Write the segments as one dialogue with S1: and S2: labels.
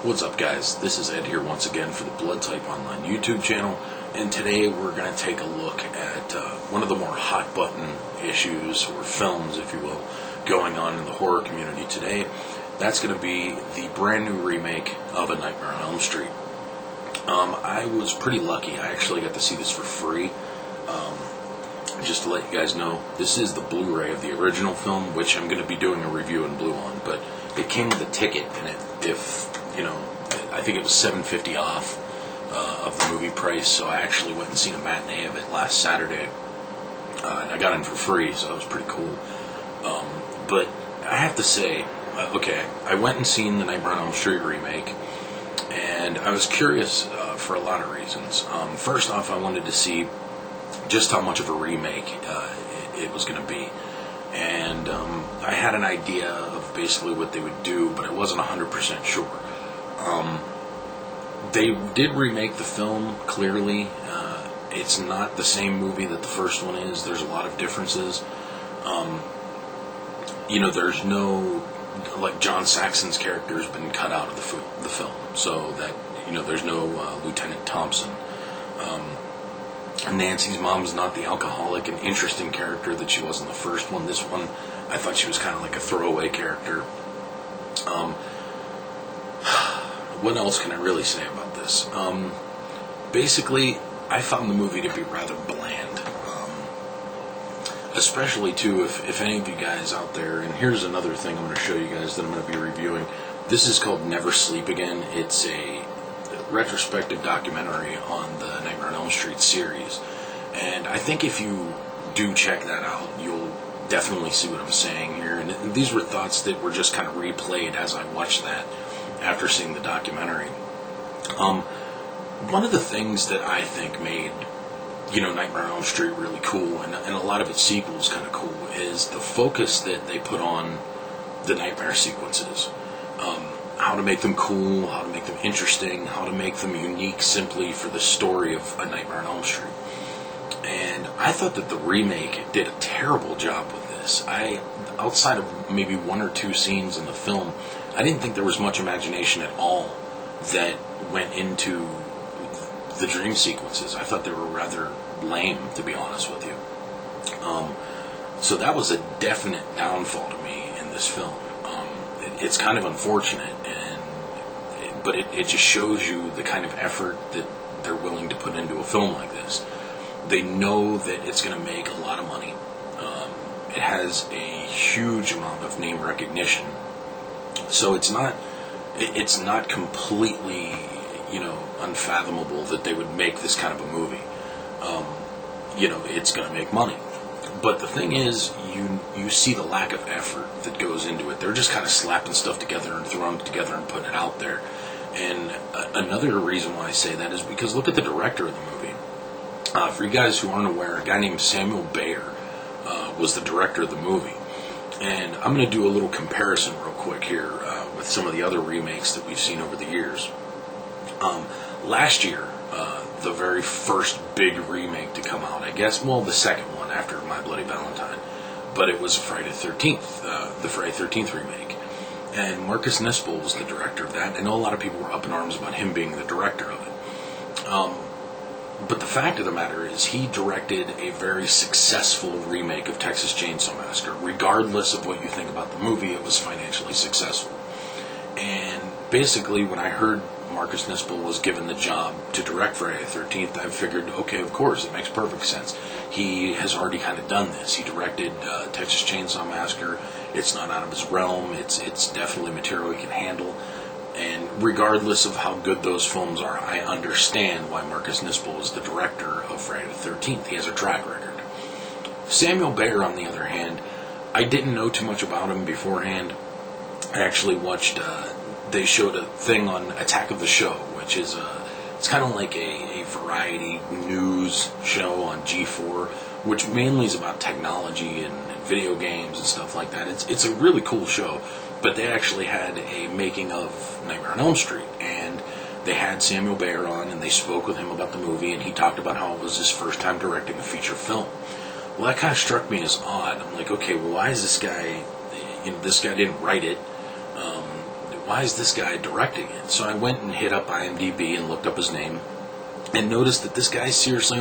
S1: What's up, guys? This is Ed here once again for the Blood Type Online YouTube channel, and today we're going to take a look at one of the more hot button issues, or films if you will, going on in the horror community today. That's going to be the brand new remake of A Nightmare on Elm Street. I was pretty lucky. I actually got to see this for free. Just to let you guys know, this is the Blu-ray of the original film, which I'm going to be doing a review in blue on, but it came with a ticket, and I think it was $7.50 off of the movie price, so I actually went and seen a matinee of it last Saturday, and I got in for free, so that was pretty cool. But I have to say, I went and seen the Nightmare on Elm Street remake, and I was curious for a lot of reasons. First off, I wanted to see just how much of a remake it was going to be. And I had an idea of basically what they would do, but I wasn't 100% sure. They did remake the film, clearly. It's not the same movie that the first one is. There's a lot of differences. There's no... Like, John Saxon's character has been cut out of the film. So that, there's no Lieutenant Thompson. Nancy's mom's not the alcoholic and interesting character that she was in the first one. This one, I thought she was kind of like a throwaway character. What else can I really say about this? Basically, I found the movie to be rather bland. Especially, too, if any of you guys out there, and here's another thing I'm going to show you guys that I'm going to be reviewing. This is called Never Sleep Again. It's a retrospective documentary on the Nightmare on Elm Street series, and I think if you do check that out, you'll definitely see what I'm saying here. And these were thoughts that were just kind of replayed as I watched that after seeing the documentary. One of the things that I think made Nightmare on Elm Street really cool, and a lot of its sequels kind of cool, is the focus that they put on the nightmare sequences. How to make them cool, how to make them interesting, how to make them unique simply for the story of A Nightmare on Elm Street. And I thought that the remake did a terrible job with this. Outside of maybe one or two scenes in the film, I didn't think there was much imagination at all that went into the dream sequences. I thought they were rather lame, to be honest with you. So that was a definite downfall to me in this film. It's kind of unfortunate, but it just shows you the kind of effort that they're willing to put into a film like this. They know that it's going to make a lot of money. It has a huge amount of name recognition, so it's not completely unfathomable that they would make this kind of a movie. It's going to make money. But the thing is, you see the lack of effort that goes into it. They're just kind of slapping stuff together and throwing it together and putting it out there. And another reason why I say that is because look at the director of the movie. For you guys who aren't aware, a guy named Samuel Bayer was the director of the movie. And I'm going to do a little comparison real quick here with some of the other remakes that we've seen over the years. Last year, the very first big remake to come out, I guess, the second one after My Bloody Valentine, but it was Friday the 13th, the Friday the 13th remake. And Marcus Nispel was the director of that. I know a lot of people were up in arms about him being the director of it. But the fact of the matter is, he directed a very successful remake of Texas Chainsaw Massacre. Regardless of what you think about the movie, it was financially successful. And basically, when I heard Marcus Nispel was given the job to direct Friday the 13th, I figured, okay, of course, it makes perfect sense. He has already kind of done this. He directed Texas Chainsaw Massacre. It's not out of his realm. It's definitely material he can handle. And regardless of how good those films are, I understand why Marcus Nispel is the director of Friday the 13th. He has a track record. Samuel Bayer, on the other hand, I didn't know too much about him beforehand. I actually watched... they showed a thing on Attack of the Show, which is it's kind of like a variety news show on G4, which mainly is about technology and video games and stuff like that. It's a really cool show, but they actually had a making of Nightmare on Elm Street, and they had Samuel Bayer on, and they spoke with him about the movie, and he talked about how it was his first time directing a feature film. Well, that kind of struck me as odd. I'm like, okay, well, why is this guy, this guy didn't write it. why is this guy directing it? So I went and hit up IMDb and looked up his name, and noticed that this guy's seriously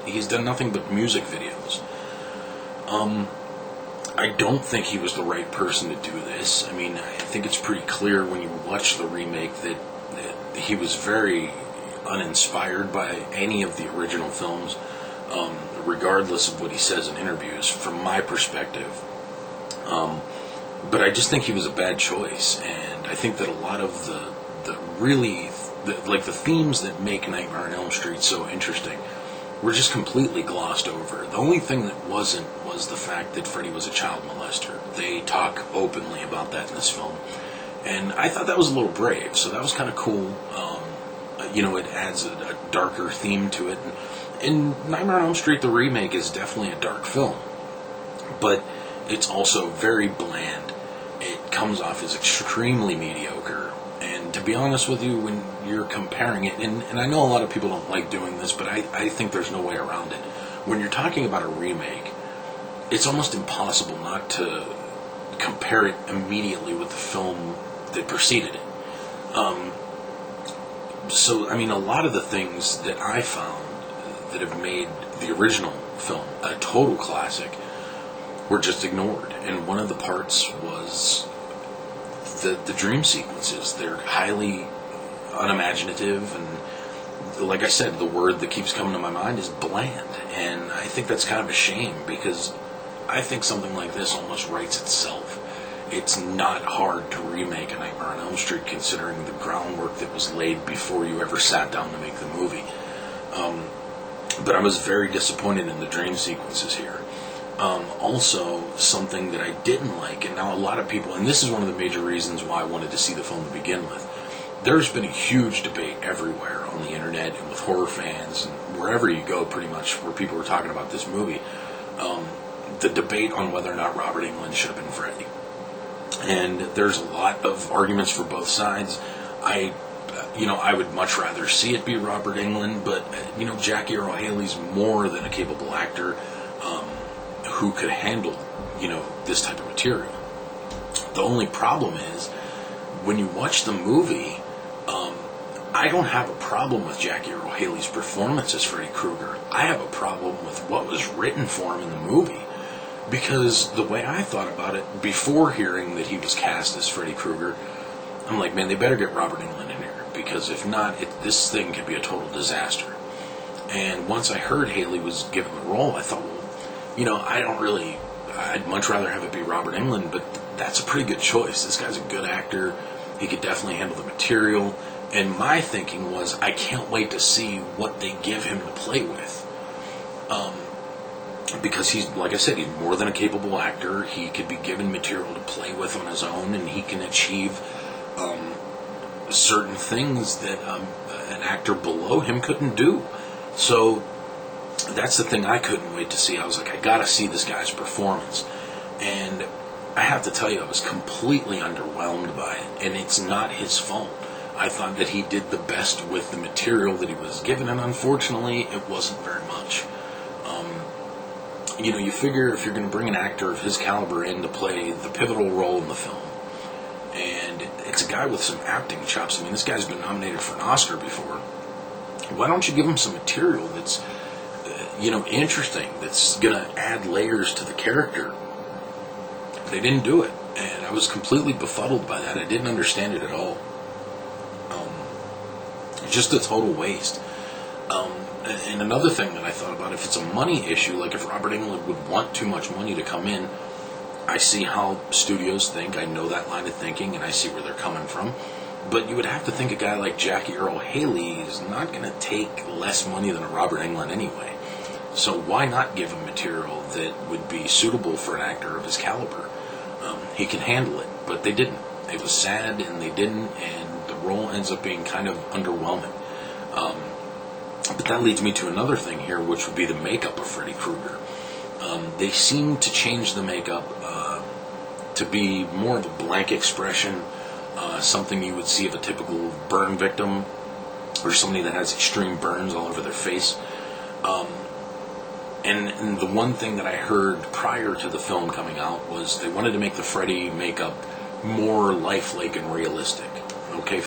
S1: he's done nothing but music videos. I don't think he was the right person to do this. I mean, I think it's pretty clear when you watch the remake that he was very uninspired by any of the original films, regardless of what he says in interviews, from my perspective. But I just think he was a bad choice, and I think that a lot of the themes that make Nightmare on Elm Street so interesting were just completely glossed over. The only thing that wasn't was the fact that Freddy was a child molester. They talk openly about that in this film, and I thought that was a little brave, so that was kind of cool. It adds a darker theme to it. And Nightmare on Elm Street, the remake, is definitely a dark film, but it's also very bland. It comes off as extremely mediocre. And to be honest with you, when you're comparing it, and I know a lot of people don't like doing this, but I think there's no way around it. When you're talking about a remake, it's almost impossible not to compare it immediately with the film that preceded it. A lot of the things that I found that have made the original film a total classic were just ignored. And one of the parts was the dream sequences. They're highly unimaginative, and like I said, the word that keeps coming to my mind is bland. And I think that's kind of a shame, because I think something like this almost writes itself. It's not hard to remake a Nightmare on Elm Street, considering the groundwork that was laid before you ever sat down to make the movie. But I was very disappointed in the dream sequences here. Also, something that I didn't like, and now a lot of people, and this is one of the major reasons why I wanted to see the film to begin with, there's been a huge debate everywhere on the internet and with horror fans and wherever you go, pretty much, where people were talking about this movie, the debate on whether or not Robert Englund should have been Freddy. And there's a lot of arguments for both sides. I would much rather see it be Robert Englund, but, Jackie Earle Haley's more than a capable actor who could handle, this type of material. The only problem is, when you watch the movie, I don't have a problem with Jackie Earle Haley's performance as Freddy Krueger. I have a problem with what was written for him in the movie. Because the way I thought about it, before hearing that he was cast as Freddy Krueger, I'm like, man, they better get Robert Englund in here. Because if not, this thing could be a total disaster. And once I heard Haley was given the role, I thought, well, I'd much rather have it be Robert Englund, but that's a pretty good choice. This guy's a good actor. He could definitely handle the material. And my thinking was, I can't wait to see what they give him to play with. Because he's, like I said, he's more than a capable actor. He could be given material to play with on his own, and he can achieve certain things that an actor below him couldn't do. So that's the thing I couldn't wait to see. I was like, I gotta see this guy's performance. And I have to tell you, I was completely underwhelmed by it, and it's not his fault. I thought that he did the best with the material that he was given, and unfortunately, it wasn't very much. You figure if you're going to bring an actor of his caliber in to play the pivotal role in the film, and it's a guy with some acting chops. I mean, this guy's been nominated for an Oscar before. Why don't you give him some material that's, interesting, that's going to add layers to the character? They didn't do it, and I was completely befuddled by that. I didn't understand it at all. Just a total waste. And another thing that I thought about, if it's a money issue, like if Robert Englund would want too much money to come in, I see how studios think, I know that line of thinking, and I see where they're coming from. But you would have to think a guy like Jackie Earle Haley is not going to take less money than a Robert Englund anyway. So why not give him material that would be suitable for an actor of his caliber? He can handle it, but they didn't. It was sad, and they didn't, and the role ends up being kind of underwhelming. But that leads me to another thing here, which would be the makeup of Freddy Krueger. They seem to change the makeup to be more of a blank expression, something you would see of a typical burn victim, or somebody that has extreme burns all over their face. And the one thing that I heard prior to the film coming out was they wanted to make the Freddy makeup more lifelike and realistic.